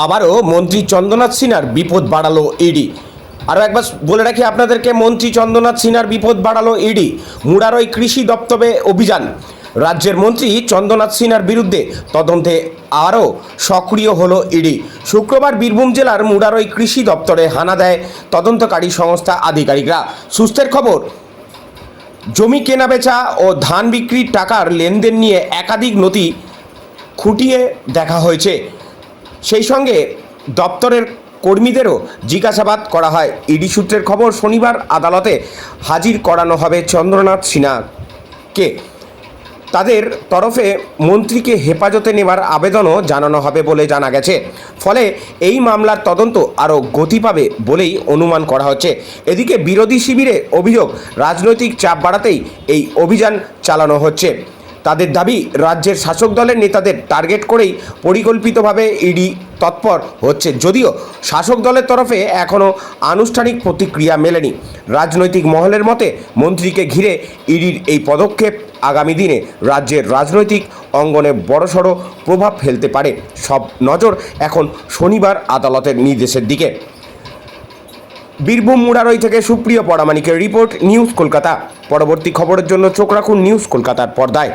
আবারও মন্ত্রী চন্দ্রনাথ সিনহার বিপদ বাড়ালো ইডি। আরও একবার বলে রাখি আপনাদেরকে, মন্ত্রী চন্দ্রনাথ সিনহার বিপদ বাড়ালো ইডি। মুরারই কৃষি দপ্তরে অভিযান। রাজ্যের মন্ত্রী চন্দ্রনাথ সিনহার বিরুদ্ধে তদন্তে আরও সক্রিয় হলো ইডি। শুক্রবার বীরভূম জেলার মুরারই কৃষি দপ্তরে হানা দেয় তদন্তকারী সংস্থা আধিকারিকরা। সূত্রের খবর, জমি কেনাবেচা ও ধান বিক্রির টাকার লেনদেন নিয়ে একাধিক নথি খুঁটিয়ে দেখা হয়েছে। সেই সঙ্গে দপ্তরের কর্মীদেরও জিজ্ঞাসাবাদ করা হয়। ইডি সূত্রের খবর, শনিবার আদালতে হাজির করানো হবে চন্দ্রনাথ সিনহাকে। তাদের তরফে মন্ত্রীকে হেফাজতে নেওয়ার আবেদনও জানানো হবে বলে জানা গেছে। ফলে এই মামলার তদন্ত আরও গতি পাবে বলেই অনুমান করা হচ্ছে। এদিকে বিরোধী শিবিরে অভিযোগ, রাজনৈতিক চাপ বাড়াতেই এই অভিযান চালানো হচ্ছে। তাদের দাবি, রাজ্যের শাসক দলের নেতাদের টার্গেট করেই পরিকল্পিতভাবে ইডি তৎপর হচ্ছে। যদিও শাসক দলের তরফে এখনও আনুষ্ঠানিক প্রতিক্রিয়া মেলেনি। রাজনৈতিক মহলের মতে, মন্ত্রীকে ঘিরে ইডির এই পদক্ষেপ আগামী দিনে রাজ্যের রাজনৈতিক অঙ্গনে বড়সড় প্রভাব ফেলতে পারে। সব নজর এখন শনিবার আদালতের নির্দেশের দিকে। বীরভূম মুরারই থেকে সুপ্রিয় পরামানিকের রিপোর্ট, নিউজ কলকাতা। পরবর্তী খবরের জন্য চোখ রাখুন নিউজ কলকাতার পর্দায়।